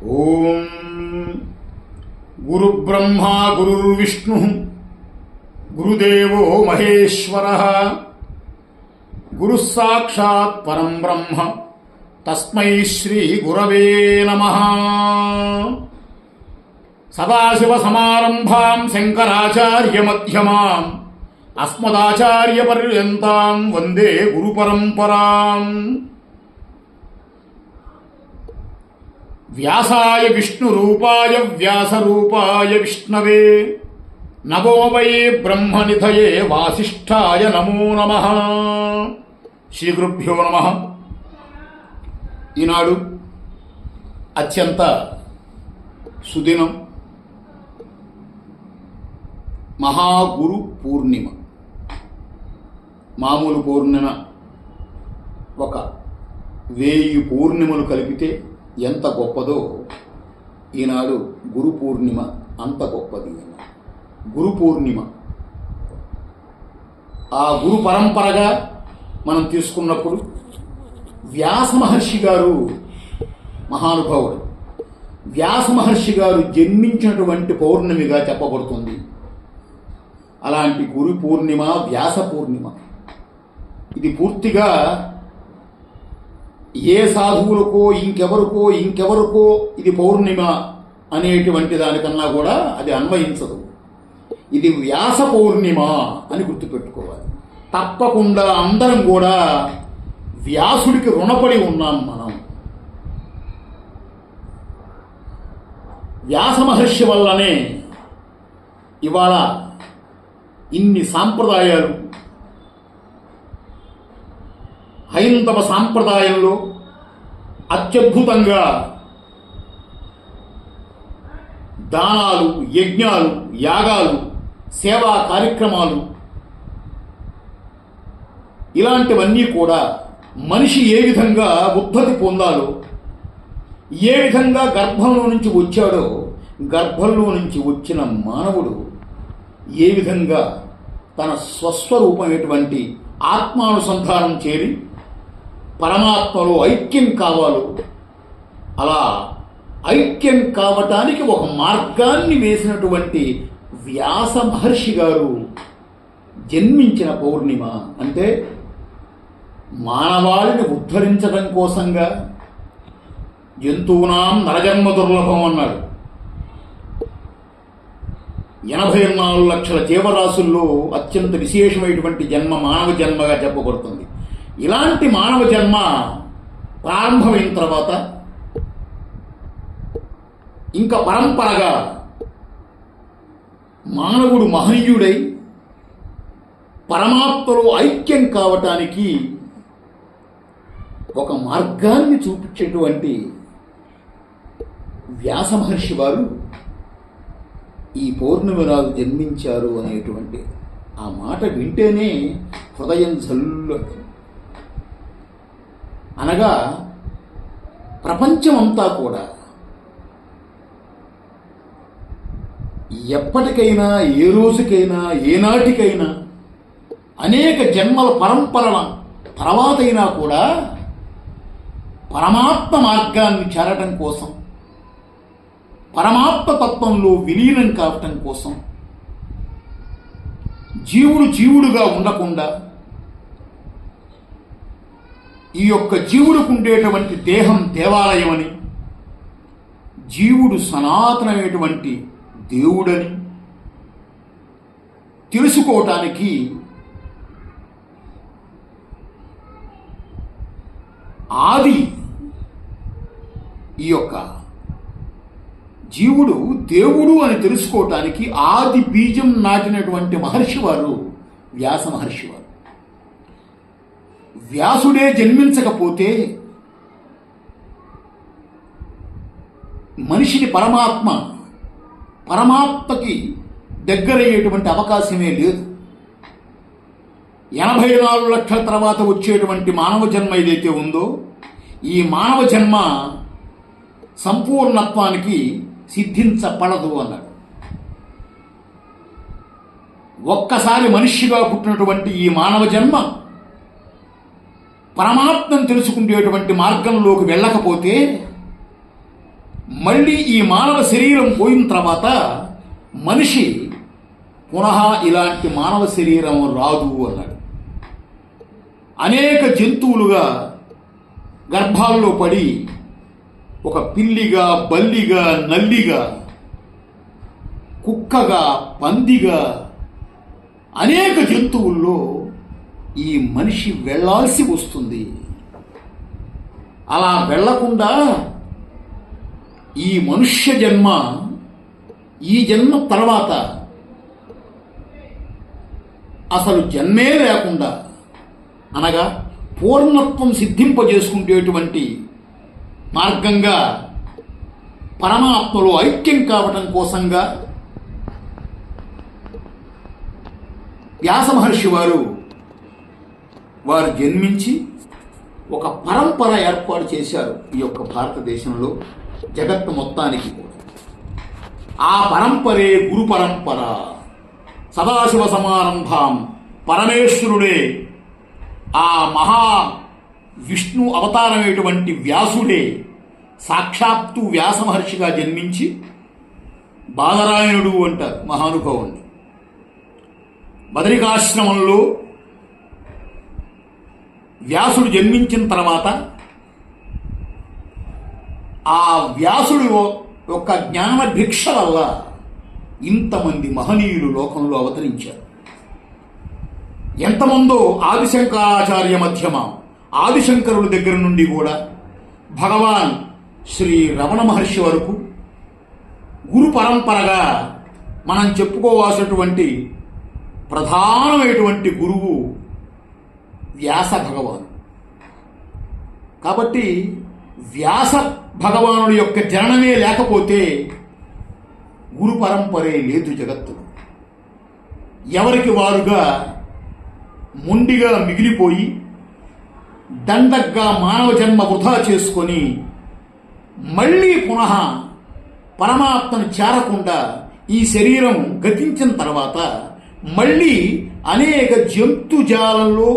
ఓం గురుబ్రహ్మా గురుర్విష్ణు గురుదేవో మహేశ్వరః గురుస్సాక్షాత్ పరం బ్రహ్మ తస్మై శ్రీ గురవే నమః. సదాశివసమారంభాం శంకరాచార్య మధ్యమాం అస్మదాచార్య పర్యంతాం వందే గురుపరంపరాం. వ్యాసాయ విష్ణురూపాయ వ్యాసరూపాయ విష్ణవే నమో వై బ్రహ్మనిధయే వాసిష్ఠాయ నమో నమః. శ్రీ గురుభ్యో నమః. ఈనాడు అత్యంత సుదినం, మహాగురు పూర్ణిమ. మామూలు పూర్ణిమ ఒక 1000 పూర్ణిమలు కలిపితే ఎంత గొప్పదో, ఈనాడు గురు పూర్ణిమ అంత గొప్పది. గురు పూర్ణిమ ఆ గురు పరంపరగా మనం తీసుకున్నప్పుడు వ్యాస మహర్షి గారు మహానుభావుడు. వ్యాస మహర్షి గారు జన్మించినటువంటి పౌర్ణమిగా చెప్పబడుతుంది. అలాంటి గురు పూర్ణిమ, వ్యాస పూర్ణిమ, ఇది పూర్తిగా ఏ సాధువులకో ఇంకెవరికో ఇది పౌర్ణిమ అనేటువంటి దానికన్నా కూడా అది అన్వయించదు. ఇది వ్యాస పౌర్ణిమ అని గుర్తుపెట్టుకోవాలి. తప్పకుండా అందరం కూడా వ్యాసుడికి రుణపడి ఉన్నాం. మనం వ్యాస మహర్షి వల్లనే ఇవాళ ఇన్ని సాంప్రదాయాలు, హైందవ సాంప్రదాయంలో అత్యద్భుతంగా దానాలు, యజ్ఞాలు, యాగాలు, సేవా కార్యక్రమాలు, ఇలాంటివన్నీ కూడా మనిషి ఏ విధంగా ఉద్ధతి పొందాలో, ఏ విధంగా గర్భంలో నుంచి వచ్చాడో, గర్భంలో నుంచి వచ్చిన మానవుడు ఏ విధంగా తన స్వస్వరూపమైనటువంటి ఆత్మానుసంధానం చేరి పరమాత్మలో ఐక్యం కావాలో, అలా ఐక్యం కావటానికి ఒక మార్గాన్ని వేసినటువంటి వ్యాస మహర్షి గారు జన్మించిన పౌర్ణిమ. అంటే మానవాళిని ఉద్ధరించడం కోసంగా, జంతువునాం నరజన్మ దుర్లభం అన్నాడు. 84 లక్షల జీవరాశుల్లో అత్యంత విశేషమైనటువంటి జన్మ మానవ జన్మగా చెప్పబడుతుంది. ఇలాంటి మానవ జన్మ ప్రారంభమైన తర్వాత ఇంకా పరంపరగా మానవుడు మహనీయుడై పరమాత్మలో ఐక్యం కావటానికి ఒక మార్గాన్ని చూపించేటువంటి వ్యాస మహర్షి వారు ఈ పౌర్ణమి నాడు జన్మించారు అనేటువంటి ఆ మాట వింటేనే హృదయం జల్లు. అనగా ప్రపంచమంతా కూడా ఎప్పటికైనా, ఏ రోజుకైనా, ఏనాటికైనా అనేక జన్మల పరంపరల తర్వాతైనా కూడా పరమాత్మ మార్గాన్ని చేరటం కోసం, పరమాత్మ తత్వంలో విలీనం కావటం కోసం, జీవుడు జీవుడుగా ఉండకుండా ఈ యొక్క జీవుడికి ఉండేటువంటి దేహం దేవాలయమని, జీవుడు సనాతనమైనటువంటి దేవుడని తెలుసుకోవటానికి ఆది, ఈ యొక్క జీవుడు దేవుడు అని తెలుసుకోవటానికి ఆది బీజం నాటినటువంటి మహర్షి వారు వ్యాస మహర్షి వారు. వ్యాసుడే జన్మించకపోతే మనిషిని పరమాత్మకి దగ్గరయ్యేటువంటి అవకాశమే లేదు. 84 లక్షల తర్వాత వచ్చేటువంటి మానవ జన్మ ఏదైతే ఉందో, ఈ మానవ జన్మ సంపూర్ణత్వానికి సిద్ధించపడదు అన్నాడు. ఒక్కసారి మనిషిగా పుట్టినటువంటి ఈ మానవ జన్మ పరమాత్మను తెలుసుకునేటువంటి మార్గంలోకి వెళ్ళకపోతే మళ్ళీ ఈ మానవ శరీరం పోయిన తర్వాత మనిషి పునః ఇలాంటి మానవ శరీరం రాదు అన్నాడు. అనేక జంతువులుగా గర్భాల్లో పడి ఒక పిల్లిగా, బల్లిగా, నల్లిగా, కుక్కగా, పందిగా అనేక జంతువుల్లో ఈ మనిషి వెళ్ళాల్సి వస్తుంది. అలా వెళ్లకుండా ఈ మనుష్య జన్మ, ఈ జన్మ తర్వాత అసలు జన్మే లేకుండా, అనగా పూర్ణత్వం సిద్ధింపజేసుకునేటువంటి మార్గంగా పరమాత్మలో ఐక్యం కావటం కోసంగా వ్యాస మహర్షి వారు జన్మించి ఒక పరంపర ఏర్పాటు చేశారు ఈ యొక్క భారతదేశంలో, జగత్తు మొత్తానికి కూడా. ఆ పరంపరే గురు పరంపర. సదాశివ సమారంభాం, పరమేశ్వరుడే, ఆ మహా విష్ణు అవతారమైనటువంటి వ్యాసుడే సాక్షాత్తు వ్యాస మహర్షిగా జన్మించి బాదరాయణుడు అంటారు మహానుభావుణ్ణి. బదరికాశ్రమంలో వ్యాసుడు జన్మించిన తర్వాత ఆ వ్యాసుడు యొక్క జ్ఞాన భిక్ష వల్ల ఇంతమంది మహనీయులు లోకంలో అవతరించారు. ఎంతమందో ఆదిశంకరాచార్య మధ్యమ, ఆదిశంకరుల దగ్గర నుండి కూడా భగవాన్ శ్రీ రమణ మహర్షి వరకు గురు పరంపరగా మనం చెప్పుకోవాల్సినటువంటి ప్రధానమైనటువంటి గురువు వ్యాస భగవాను. కాబట్టి వ్యాస భగవానుడి యొక్క జననమే లేకపోతే గురు పరంపరే లేదు జగత్తులో. ఎవరికి వారుగా మొండిగా మిగిలిపోయి దండగ్గా మానవ జన్మ వృధా చేసుకొని మళ్ళీ పునః పరమాత్మను చేరకుండా ఈ శరీరం గతించిన తర్వాత మళ్ళీ అనేక జంతుజాలంలో,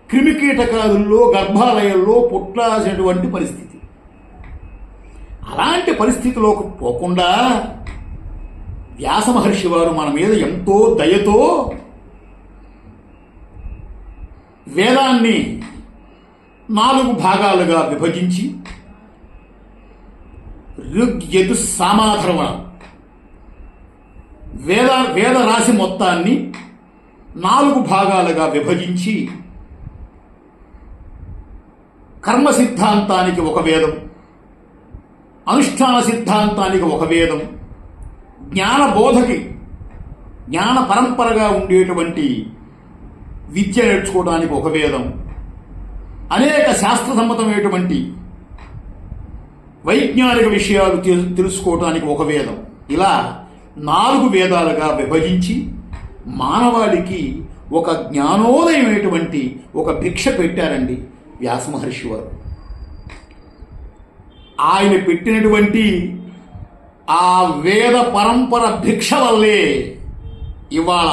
క్రిమికీటకాదుల్లో, గర్భాలయంలో పుట్టాల్సినటువంటి పరిస్థితి. అలాంటి పరిస్థితిలోకి పోకుండా వ్యాస మహర్షి వారు మన మీద ఎంతో దయతో వేదాన్ని 4 భాగాలుగా విభజించి ఋగ్, యజు, సామాధర్మ వేద రాశి మొత్తాన్ని 4 భాగాలుగా విభజించి కర్మ సిద్ధాంతానికి ఒక వేదం, అనుష్ఠాన సిద్ధాంతానికి ఒక వేదం, జ్ఞానబోధకి, జ్ఞాన పరంపరగా ఉండేటువంటి విద్య నేర్చుకోవడానికి ఒక వేదం, అనేక శాస్త్ర సమ్మతమైనటువంటి వైజ్ఞానిక విషయాలు తెలుసుకోవడానికి ఒక వేదం, ఇలా 4 వేదాలుగా విభజించి మానవాళికి ఒక జ్ఞానోదయమైనటువంటి ఒక భిక్ష పెట్టారండి వ్యాస మహర్షి వారు. ఆయన పెట్టినటువంటి ఆ వేద పరంపర భిక్ష వల్లే ఇవాళ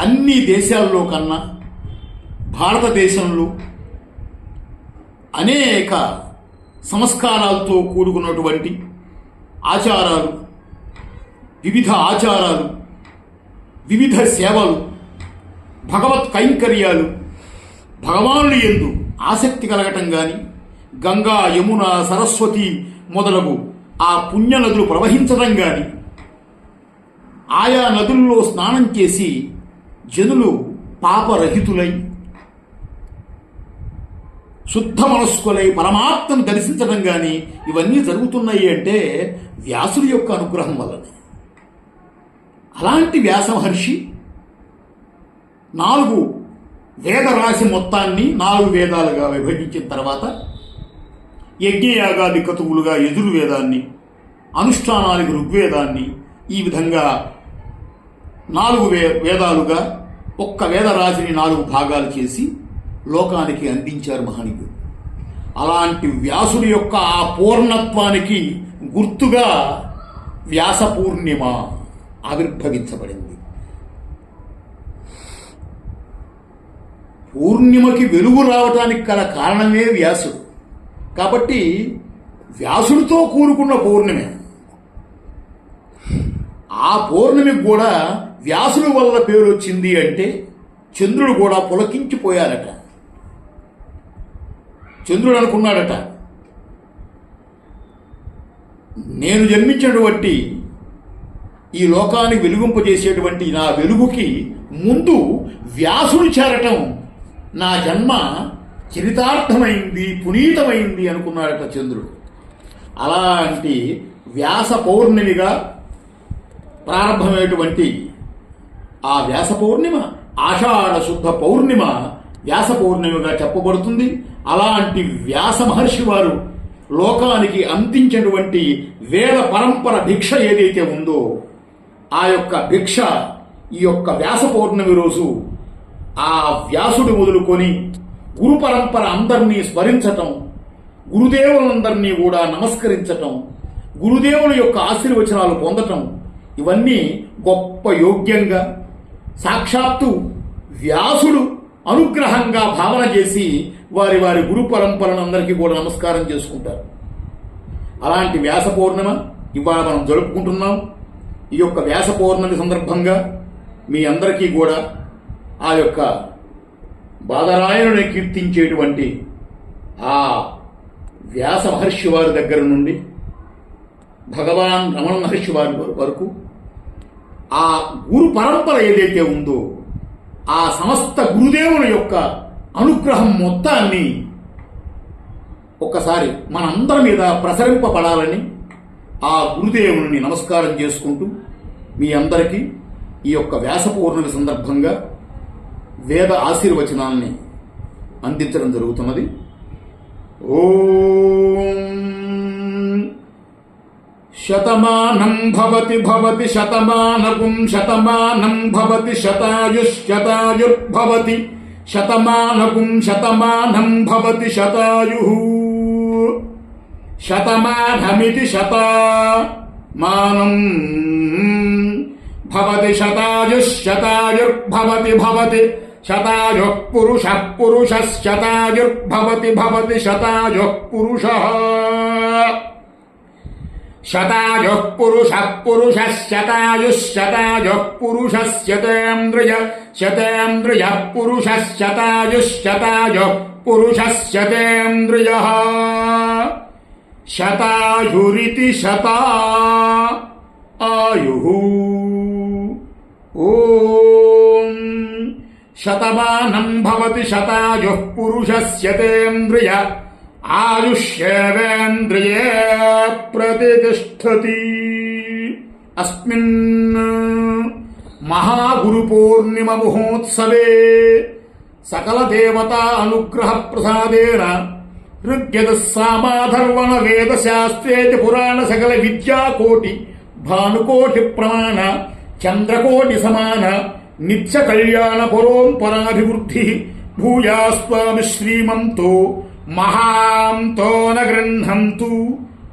అన్ని దేశాల్లో కన్నా భారతదేశంలో అనేక సంస్కారాలతో కూడుకున్నటువంటి ఆచారాలు, వివిధ ఆచారాలు, వివిధ సేవలు, భగవత్ కైంకర్యాలు, భగవానుడి యందు ఆసక్తి కలగటం కానీ, గంగా, యమున, సరస్వతి మొదలగు ఆ పుణ్య నదులు ప్రవహించడం కానీ, ఆయా నదుల్లో స్నానం చేసి జనులు పాపరహితులై శుద్ధ మనస్కులై పరమాత్మను దర్శించడం కానీ ఇవన్నీ జరుగుతున్నాయి అంటే వ్యాసుడి యొక్క అనుగ్రహం వల్లనే. అలాంటి వ్యాస మహర్షి 4 వేదరాశి మొత్తాన్ని 4 వేదాలుగా విభజించిన తర్వాత యజ్ఞయాగాది క్రతువులుగా యజుర్వేదాన్ని, అనుష్ఠానానికి ఋగ్వేదాన్ని, ఈ విధంగా 4 వేదాలుగా ఒక్క వేదరాశిని 4 భాగాలు చేసి లోకానికి అందించారు మహనీయుడు. అలాంటి వ్యాసుడి యొక్క ఆ పూర్ణత్వానికి గుర్తుగా వ్యాస పూర్ణిమ ఆవిర్భవించబడింది. పూర్ణిమకి వెలుగు రావటానికి గల కారణమే వ్యాసుడు. కాబట్టి వ్యాసుడితో కూడుకున్న పౌర్ణమి. ఆ పౌర్ణమికి కూడా వ్యాసుడి వల్ల పేరు వచ్చింది అంటే చంద్రుడు కూడా పులకించిపోయారట. చంద్రుడు అనుకున్నాడట, నేను జన్మించినటువంటి ఈ లోకానికి వెలుగుంపజేసేటువంటి నా వెలుగుకి ముందు వ్యాసుడు చేరటం నా జన్మ చరితార్థమైంది, పునీతమైంది అనుకున్నాడట చంద్రుడు. అలాంటి వ్యాస పౌర్ణమిగా ప్రారంభమైనటువంటి ఆ వ్యాస పౌర్ణిమ ఆషాఢ శుద్ధ పౌర్ణిమ వ్యాస పౌర్ణమిగా చెప్పబడుతుంది. అలాంటి వ్యాస మహర్షి వారు లోకానికి అందించినటువంటి వేద పరంపర భిక్ష ఏదైతే ఉందో ఆ యొక్క భిక్ష ఈ యొక్క వ్యాస పౌర్ణమి రోజు ఆ వ్యాసుడు మొదలుకొని గురు పరంపర అందరినీ స్మరించటం, గురుదేవులందరినీ కూడా నమస్కరించటం, గురుదేవుల యొక్క ఆశీర్వచనాలు పొందటం, ఇవన్నీ గొప్ప యోగ్యంగా సాక్షాత్తు వ్యాసుడు అనుగ్రహంగా భావన చేసి వారి వారి గురు పరంపరలందరికీ కూడా నమస్కారం చేసుకుంటారు. అలాంటి వ్యాస పౌర్ణిమ ఇవాళ మనం జరుపుకుంటున్నాం. ఈ యొక్క వ్యాస పౌర్ణమి సందర్భంగా మీ అందరికీ కూడా ఆ యొక్క బాదరాయణుని కీర్తించేటువంటి ఆ వ్యాస మహర్షి వారి దగ్గర నుండి భగవాన్ రమణ మహర్షి వారి వరకు ఆ గురు పరంపర ఏదైతే ఉందో ఆ సమస్త గురుదేవుల యొక్క అనుగ్రహం మొత్తాన్ని ఒక్కసారి మనందరి మీద ప్రసరింపబడాలని ఆ గురుదేవుని నమస్కారం చేసుకుంటూ మీ అందరికీ ఈ యొక్క వ్యాస పౌర్ణమి సందర్భంగా వేద ఆశీర్వచనాల్ని అందించడం జరుగుతున్నది. ఓం శతమానం భవతి భవతి శతమానకుం శతమానం భవతి శతాయుష్శతాయుర్భవతి శతమానకుం శతమానం భవతి శతాయుః శతమానమితి శతమానం భవతి శతాయుష్శతాయుర్భవతి భవతి శతాయుః పురుషః పురుషశ్శతాయుర్భవతి భవతి శతాయుః పురుషః శతాయుః పురుషః పురుషశ్శతాయుశ్శతాయుః పురుషశ్శతేంద్రియ శతేంద్రియః పురుషశ్శతాయుశ్శతాయుః పురుషశ్శతేంద్రియః శతాయురితి శతా ఆయుః. ఓం శతమానం భవతి శతాయుః పురుషస్యతేంద్రియ ఆయుష్యేవేంద్రియే ప్రతిష్ఠతి. అస్మిన్ మహాగురు పౌర్ణిమ మహోత్సవే సకల దేవతా అనుగ్రహ ప్రసాదేన ఋగ్యద సామాధర్వణ వేద శాస్త్రేతి పురాణ సకల విద్యాకోటి భానుకోటి ప్రమాణ చంద్రకోటి సమాన నిత్య కళ్యాణ పరోంపరాభివృద్ధి భూయాస్వామి శ్రీమంతో మహాంతో న గృహంతు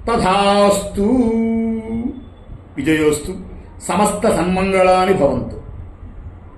తథాస్తు. విజయోస్తు. సమస్త సన్మంగళాని భవంతు.